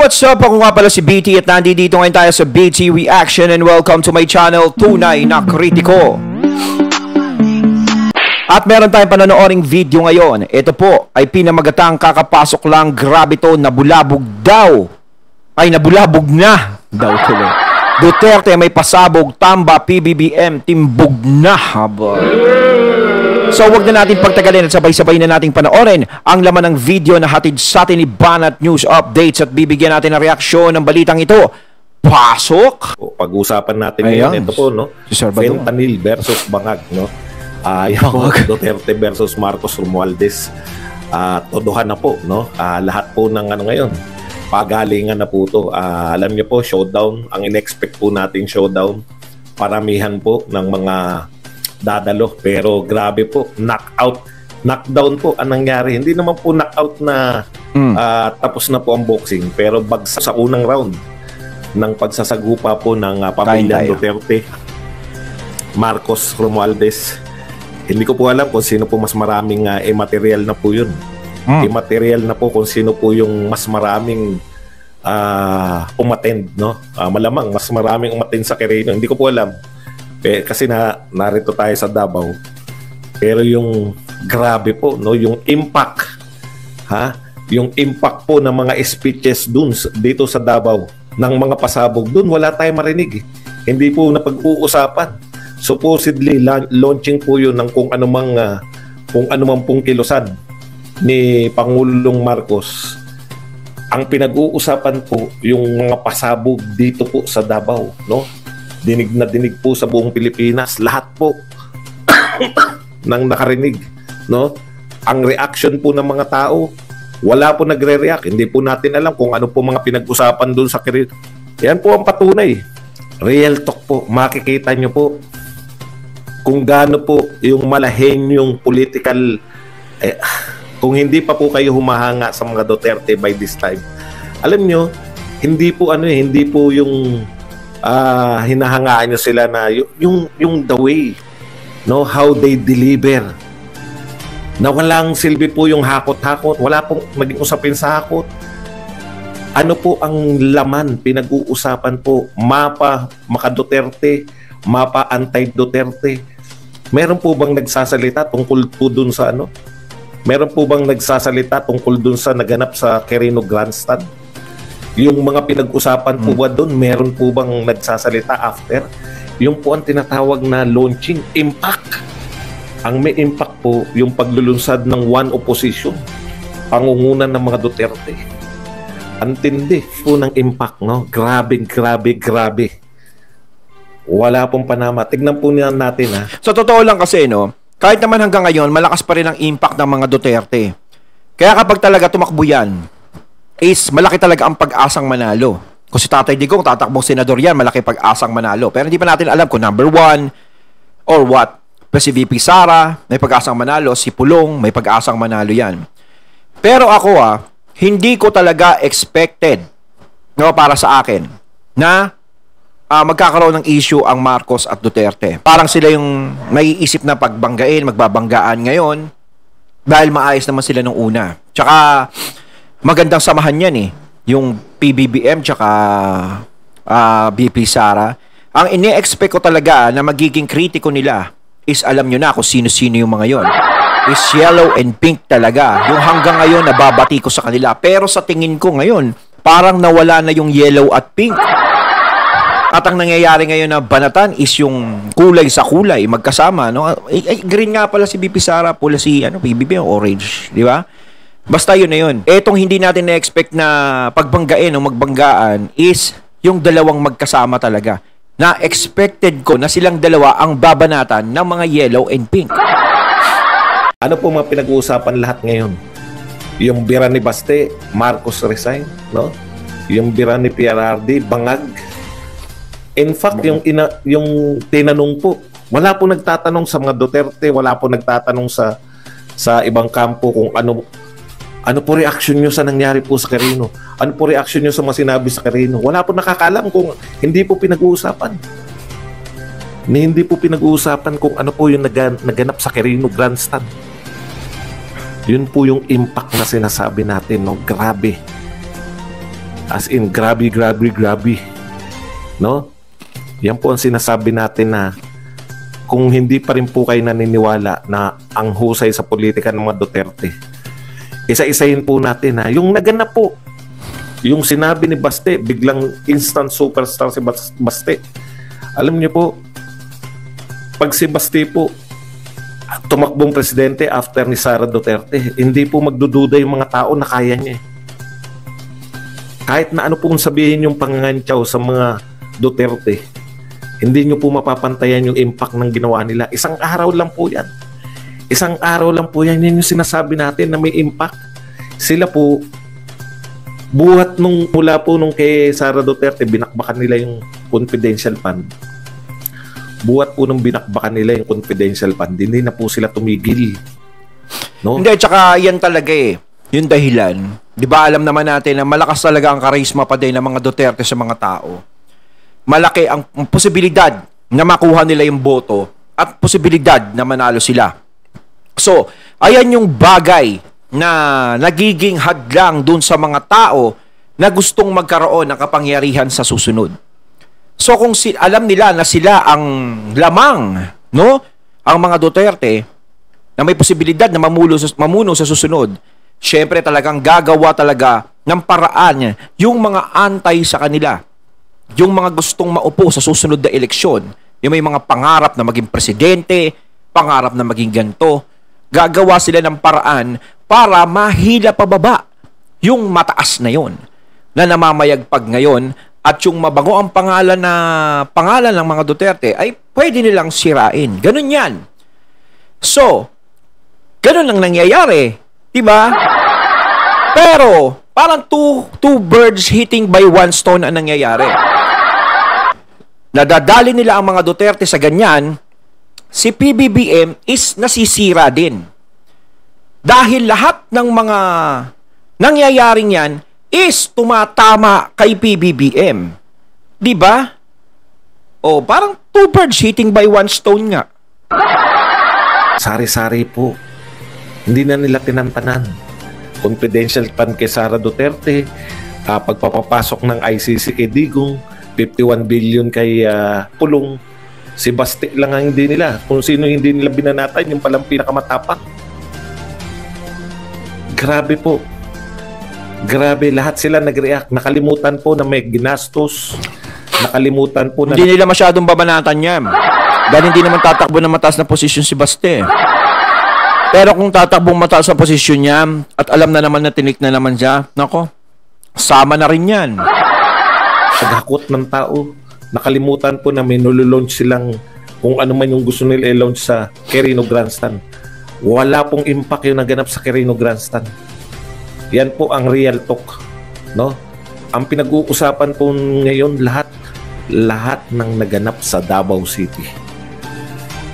What's up? Ako nga pala si BT at nandito ngayon tayo sa BT Reaction and welcome to my channel, Tunay na Kritiko. At meron tayong panonooring video ngayon. Ito po ay pinamagatang kakapasok lang, grabe to, nabulabog daw. Ay, nabulabog na daw tuloy. Duterte may pasabog, tamba, PBBM, timbog na haba. So wag na natin pagtagalin at sabay-sabay na nating panoorin ang laman ng video na hatid sa atin ni Banat News Updates at bibigyan natin ng reaksyon ng balitang ito. Pasok! Pag-usapan natin ngayon, ito po, no? Fentanyl versus Bangag, no? Yan po, Duterte versus Marcos Romualdez. Todohan na po, no? Lahat po ng ano ngayon, pagalingan na po ito. Alam niyo po, showdown. Ang in-expect po natin showdown. Paramihan po ng mga dadalo, pero grabe po, knockdown po ang nangyari. Hindi naman po knockout na tapos na po ang boxing, pero bagsak sa unang round ng pagsasagupa po ng pamilya Duterte, Marcos Romualdez. Hindi ko po alam kung sino po mas maraming immaterial na po yun. Immaterial na po kung sino po yung mas maraming umattend, no? Malamang mas maraming umattend sa Quirino. Hindi ko po alam. Kasi narito tayo sa Davao. Pero yung grabe po, no, yung impact, yung impact po ng mga speeches dun dito sa Davao ng mga pasabog dun, wala tayong marinig. Hindi po napag-uusapan. Supposedly launching po yun ng kung anumang pong kilusan ni Pangulong Marcos. Ang pinag-uusapan po yung mga pasabog dito po sa Davao, no? Dinig na dinig po sa buong Pilipinas, lahat po nang nakarinig, no? Ang reaction po ng mga tao, wala po nagre-react. Hindi po natin alam kung ano po mga pinag-usapan doon sa Quirino. Yan po ang patunay. Real talk po. Makikita nyo po kung gaano po yung malahing yung political, kung hindi pa po kayo humahanga sa mga Duterte by this time. Alam nyo, hindi po yung hinahangaan nyo sila na yung the way, no, how they deliver, na walang silbi po yung hakot-hakot, wala pong maging usapin sa hakot. Ano po ang laman, pinag-uusapan po, mapa maka-Duterte, mapa anti-Duterte. Meron po bang nagsasalita tungkol po dun sa ano? Meron po bang nagsasalita tungkol dun sa naganap sa Quirino Grandstand? Yung mga pinag-usapan po ba doon, meron po bang nagsasalita after? Yung po ang tinatawag na launching impact. Ang may impact po, yung paglulunsad ng one opposition, pangungunan ng mga Duterte. Antindi po ng impact, no? Grabe. Wala pong panama. Tignan po niyan natin, ha? Sa totoo lang kasi, no, kahit naman hanggang ngayon, malakas pa rin ang impact ng mga Duterte. Kaya kapag talaga tumakbo yan, is malaki talaga ang pag-asang manalo. Kung si Tatay Digong tatakbong senador yan, malaki pag-asang manalo. Pero hindi pa natin alam kung number 1 or what. Pero si VP Sara, may pag-asang manalo. Si Pulong, may pag-asang manalo yan. Pero ako hindi ko talaga expected, no, para sa akin, na magkakaroon ng issue ang Marcos at Duterte. Parang sila yung naiisip na pagbanggain, magbabanggaan ngayon dahil maayos naman sila nung una. Tsaka magandang samahan yan yung PBBM tsaka BP Sara. Ang ini-expect ko talaga na magiging kritiko nila is alam nyo na kung sino-sino yung mga yon. Is yellow and pink talaga. Yung hanggang ngayon nababati ko sa kanila. Pero sa tingin ko ngayon, parang nawala na yung yellow at pink. At ang nangyayari ngayon na banatan is yung kulay sa kulay magkasama, no? Green nga pala si BP Sara, pula si PBBM orange, di ba? Basta yun na yun. Etong hindi natin na-expect na pagbanggain o magbanggaan is yung dalawang magkasama talaga. Na expected ko na silang dalawa ang babanatan ng mga yellow and pink. Ano po mga pinag-uusapan lahat ngayon? Yung bira ni Baste, Marcos resign, no? Yung bira ni PRRD, Bangag. In fact, yung tinanong po, wala po nagtatanong sa mga Duterte, wala po nagtatanong sa ibang kampo kung ano po reaction nyo sa nangyari po sa Quirino? Ano po reaction nyo sa mga sinabi sa Quirino? Wala po nakakaalam kung hindi po pinag-uusapan. Hindi po pinag-uusapan kung ano po yung naganap sa Quirino Grandstand. Yun po yung impact na sinasabi natin, no? Grabe. As in, grabe, grabe, grabe. No? Yan po ang sinasabi natin na kung hindi pa rin po kayo naniniwala na ang husay sa politika ng mga Duterte, isa-isahin po natin na yung naganap po, yung sinabi ni Baste, biglang instant superstar si Baste. Alam niyo po, pag si Baste po tumakbong presidente after ni Sara Duterte, hindi po magdududa yung mga tao na kaya niya. Kahit na ano pong sabihin yung pangangantyaw sa mga Duterte, hindi nyo po mapapantayan yung impact ng ginawa nila. Isang araw lang po yan. Isang araw lang po yan. Yan yung sinasabi natin na may impact. Sila po, buhat mula po nung kay Sara Duterte, binakbakan nila yung confidential fund. Buhat po nung binakbakan nila yung confidential fund, hindi na po sila tumigil. No? Hindi, tsaka yan talaga yung dahilan. Di ba alam naman natin na malakas talaga ang karisma pa din ng mga Duterte sa mga tao. Malaki ang posibilidad na makuha nila yung boto at posibilidad na manalo sila. So, ayan yung bagay na nagiging hadlang dun sa mga tao na gustong magkaroon ng kapangyarihan sa susunod. So, kung alam nila na sila ang lamang, no? Ang mga Duterte na may posibilidad na mamuno sa susunod, syempre talagang gagawa talaga ng paraan yung mga antay sa kanila. Yung mga gustong maupo sa susunod na eleksyon, yung may mga pangarap na maging presidente, pangarap na maging ganito, gagawa sila ng paraan para mahila pababa yung mataas na yon na namamayagpag ngayon at yung mabango ang pangalan ng mga Duterte ay pwede nilang sirain. Ganun yan. So, ganun lang nangyayari. Diba? Pero, parang two birds hitting by one stone ang nangyayari. Nadadali nila ang mga Duterte sa ganyan, si PBBM is nasisira din. Dahil lahat ng mga nangyayaring yan is tumatama kay PBBM. Diba? O, parang two birds hitting by one stone nga. Sari-sari po. Hindi na nila tinantanan. Confidential fund kay Sara Duterte, pagpapapasok ng ICC kay Digong, 51 billion kay Pulong. Si Baste lang ang hindi nila. Kung sino hindi nila binanatan, yung palang pinakamatapak. Grabe po. Grabe, lahat sila nag-react. Nakalimutan po na may ginastos. Nakalimutan po na... Hindi nila masyadong babanatan yan. Dahil hindi naman tatakbo ng mataas na posisyon si Baste. Pero kung tatakbong mataas na posisyon niya at alam na naman na tinik na naman siya, nako, sama na rin yan. Paghakot ng tao, nakalimutan po na may nululaunch silang kung ano man yung gusto nila i-launch sa Quirino Grandstand. Wala pong impact yung naganap sa Quirino Grandstand. Yan po ang real talk, no? Ang pinag-uusapan po ngayon lahat ng naganap sa Davao City.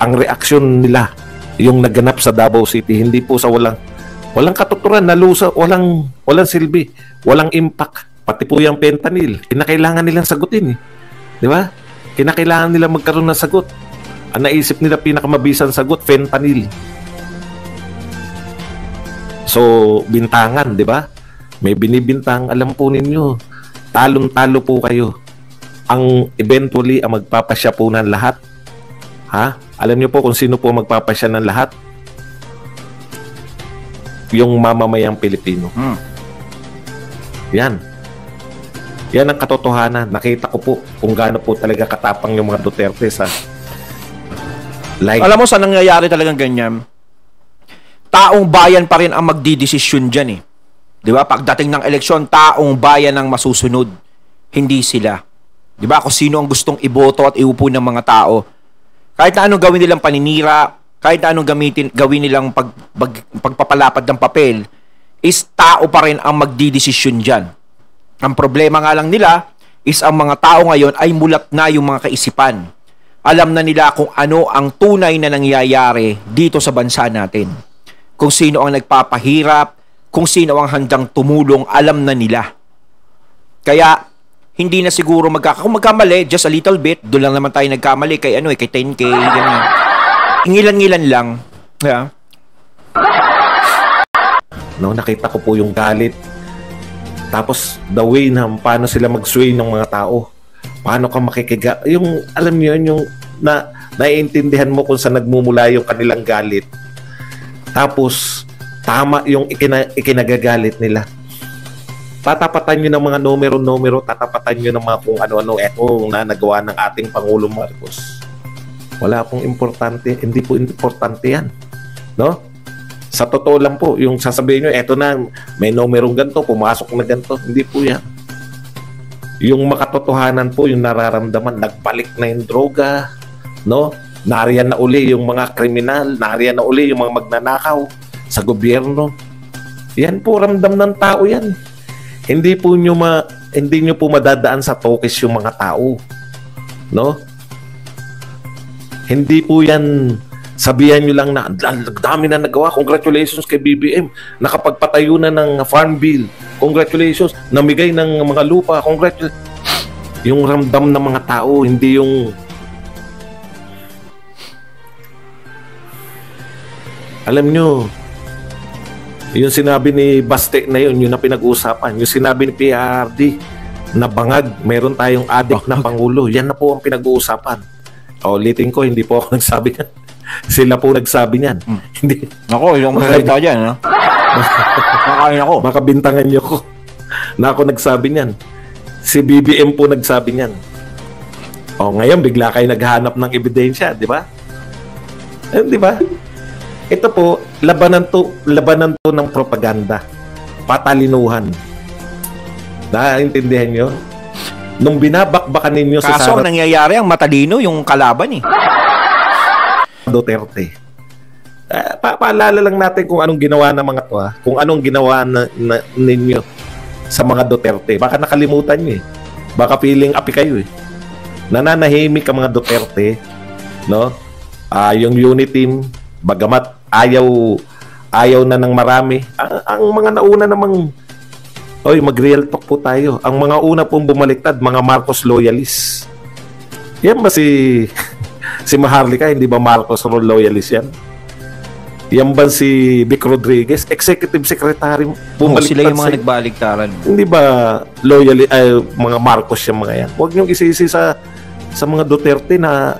Ang reaksyon nila yung naganap sa Davao City, hindi po sa walang katuturan, nalusa, walang silbi, walang impact. Pati po yung fentanyl, kinakailangan nilang sagutin eh. Di ba? Kinakailangan nilang magkaroon ng sagot. Ang naisip nila pinakamabisang sagot, fentanyl. So, bintangan, di ba? May binibintang, alam po ninyo, talong-talo po kayo. Ang eventually, ang magpapasya po ng lahat. Ha? Alam niyo po kung sino po magpapasya ng lahat? Yung mamamayang Pilipino. Yan. Yan ang katotohanan. Nakita ko po kung gaano po talaga katapang yung mga Duterte sa life. Alam mo, saan nangyayari talagang ganyan? Taong bayan pa rin ang magdidesisyon dyan eh. Di ba? Pagdating ng eleksyon, taong bayan ang masusunod. Hindi sila. Di ba? Kung sino ang gustong iboto at iupo ng mga tao. Kahit na anong gawin nilang paninira, kahit na anong gawin nilang pagpapalapad ng papel, is tao pa rin ang magdidesisyon dyan. Ang problema nga lang nila is ang mga tao ngayon ay mulat na yung mga kaisipan. Alam na nila kung ano ang tunay na nangyayari dito sa bansa natin. Kung sino ang nagpapahirap, kung sino ang handang tumulong, alam na nila. Kaya, hindi na siguro kung magkamali, just a little bit, doon lang naman tayo nagkamali kay kay 10K, ganyan. Ingilan-ngilan lang. Yeah. No, nakita ko po yung galit. Tapos, the way na paano sila mag-sway ng mga tao. Paano ka makikiga. Yung, alam niyo yun, yung naiintindihan mo kung saan nagmumula yung kanilang galit. Tapos, tama yung ikinagagalit nila. Tatapatan nyo ng mga numero-numero, tatapatan nyo ng mga kung ano-ano, eto na nagawa ng ating Pangulo Marcos. Wala pong importante, hindi po importante yan. No? Sa totoo lang po, yung sasabihin nyo, eto na, may numerong ganito, pumasok na ganito, hindi po yan. Yung makatotohanan po, yung nararamdaman, nagbalik na yung droga, no? Nariyan na uli yung mga kriminal, nariyan na uli yung mga magnanakaw sa gobyerno. Yan po, ramdam ng tao yan. Hindi nyo po madadaan sa tokis yung mga tao. No? Hindi po yan sabihan nyo lang na dami na nagawa. Congratulations kay BBM. Nakapagpatayo na ng farm bill. Congratulations. Namigay ng mga lupa. Congratulations. Yung ramdam ng mga tao, hindi yung alam nyo, yung sinabi ni Baste na yun na pinag-uusapan. Yung sinabi ni PRD na bangag, meron tayong adik na Pangulo. Yan na po ang pinag-uusapan. Ulitin ko, hindi po ako nagsabi yan. Sila po nagsabi niyan. Hindi. Ako, ilang masalita dyan, ha? Nakakain ako. Makabintangan niyo ko na ako nagsabi niyan. Si BBM po nagsabi niyan. Ngayon, bigla kayo naghahanap ng ebidensya, di ba? Di ba? Ito po, labanan to ng propaganda. Patalinuhan. Naiintindihan nyo? Nung binabakbakan ninyo si Sara... Kaso ang nangyayari, ang matalino yung kalaban eh. Duterte. Paalala lang natin kung anong ginawa ng mga to. Kung anong ginawa ninyo sa mga Duterte. Baka nakalimutan nyo eh. Baka feeling api kayo eh. Nananahimik ang mga Duterte. No? Yung unit team, bagamat ayaw na ng marami. Ang mga nauna namang mag-real talk po tayo. Ang mga una pong bumaliktad, mga Marcos loyalists. Yan ba si Maharlika, hindi ba Marcos loyalist yan? Yan ba si Vic Rodriguez, executive secretary bumaliktad? Sila yung mga nagbaliktaran. Hindi ba mga Marcos yung mga yan? Huwag niyong isisi sa mga Duterte na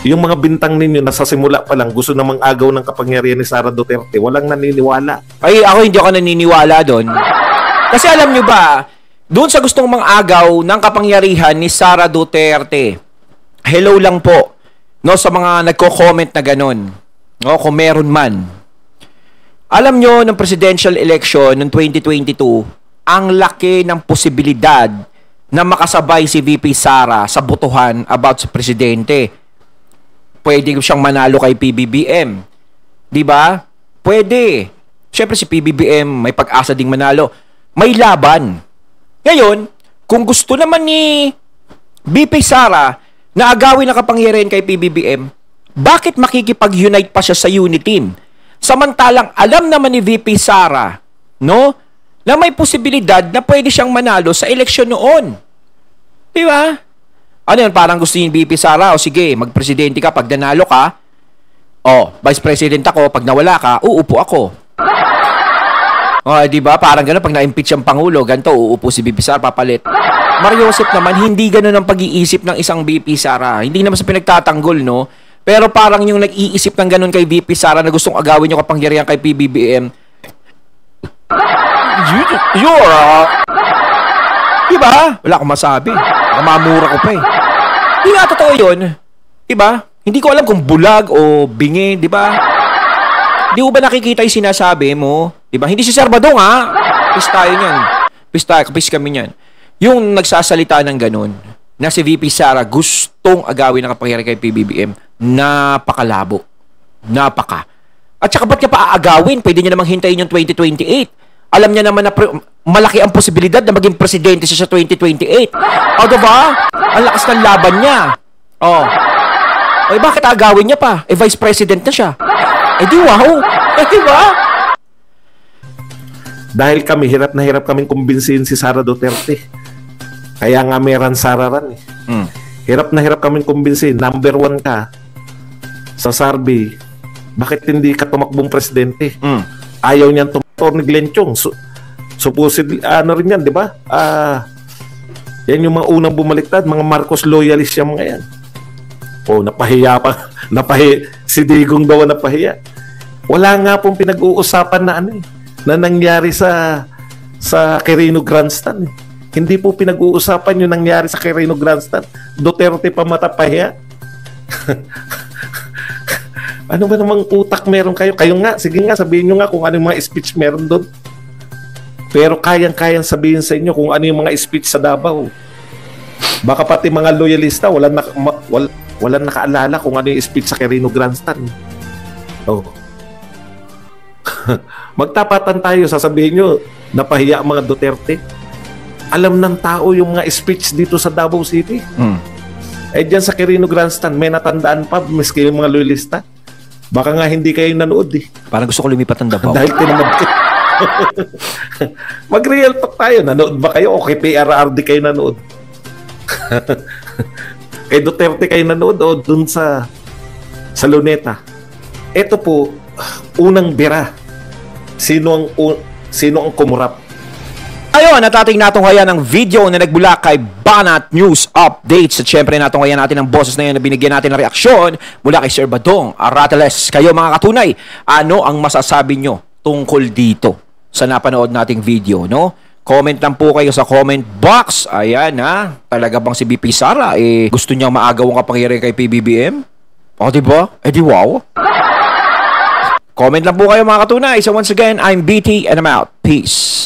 yung mga bintang ninyo na sa simula pa lang gusto namang agaw ng kapangyarihan ni Sara Duterte. Walang naniniwala. Ay, ako hindi ako naniniwala doon. Kasi alam nyo ba, doon sa gustong mang-agaw ng kapangyarihan ni Sara Duterte, hello lang po, no, sa mga nagko-comment na ganun, no, kung meron man. Alam nyo, ng presidential election ng 2022, ang laki ng posibilidad na makasabay si VP Sara sa botohan about sa presidente. Pwede siyang manalo kay PBBM. Di ba? Pwede. Siyempre si PBBM may pag-asa ding manalo. May laban. Ngayon, kung gusto naman ni VP Sara na agawin ang kapangyarihan kay PBBM, bakit makikipag-unite pa siya sa unit team? Samantalang alam naman ni VP Sara, no, na may posibilidad na pwede siyang manalo sa eleksyon noon. Di ba? Ano yun? Parang gusto ni VP Sara, sige, magpresidente ka pag nanalo ka, vice president ako, pag nawala ka, uupo ako. Di ba? Parang gano'n, pag na-impeach ang Pangulo, ganito, uupo si VP Sara, papalit. Mariosep naman, hindi gano'n ang pag-iisip ng isang VP Sara. Hindi naman sa pinagtatanggol, no? Pero parang yung nag-iisip ng gano'n kay VP Sara na gustong agawin yung kapangyarihan kay PBBM. Diba? Wala akong masabi. Mamura ko pa eh. Hindi nga totoo yun. Diba? Hindi ko alam kung bulag o bingi, diba? Di ba nakikita yung sinasabi mo? Diba? Hindi si Sir Badong, ha? Pis tayo niyan. Pis kami niyan. Yung nagsasalita ng ganun, na si VP Sara gustong agawin ng kapangyarihan kay PBBM, napakalabo. Napaka. At saka ba't niya pa aagawin? Pwede niya namang hintayin yung 2028. Alam niya naman na malaki ang posibilidad na maging presidente siya sa 2028. Diba? Ang lakas ng laban niya. Bakit aagawin niya pa? Vice president na siya. Di wow. Diba? Dahil kami, hirap na hirap kaming kumbinsihin si Sara Duterte. Kaya nga meron Sararan eh. Hirap na hirap kaming kumbinsihin. Number 1 ka sa survey. Bakit hindi ka tumakbong presidente? Ayaw niyan tumakbo ni Glenn Chong. supposedly, ano rin yan, di ba? Yan yung mga unang bumaliktad, mga Marcos loyalist yung mga yan. Napahiya pa. Si Digong daw napahiya. Wala nga pong pinag-uusapan na na nangyari sa Quirino Grandstand. Hindi po pinag-uusapan yung nangyari sa Quirino Grandstand. Duterte pa matapahiya. Ano ba namang utak meron kayo? Kayo nga, sige nga, sabihin nyo nga kung ano yung mga speech meron doon. Pero kayang-kayang sabihin sa inyo kung ano yung mga speech sa Davao. Baka pati mga loyalista walang nakaalala kung ano yung speech sa Quirino Grandstand. Magtapatan tayo, sasabihin nyo, napahiya ang mga Duterte. Alam ng tao yung mga speech dito sa Davao City. Dyan sa Quirino Grandstand, may natandaan pa, miski yung mga loyalista. Baka nga hindi kayo nanood Parang gusto ko lumipat ng Davao. Dahil tinamad kayo. Mag-real talk tayo. Nanood ba kayo o kay PRRD kayo nanood? Kay Duterte kayo nanood o dun sa Luneta? Ito po, unang bira. Sino ang kumurap? Ayun, natating natunghayan ng video na nagbula kay Banat News Updates. At syempre natunghayan natin ang boses na yun na binigyan natin ng reaksyon mula kay Sir Badong Arateles. Kayo mga katunay, ano ang masasabi nyo tungkol dito sa napanood nating video, no? Comment lang po kayo sa comment box. Ayan talaga bang si BP Sara gusto niyang maagaw ang kapangyarihan kay PBBM? O diba? Di wow. Comment lang po kayo mga katunay. So once again, I'm BT and I'm out. Peace.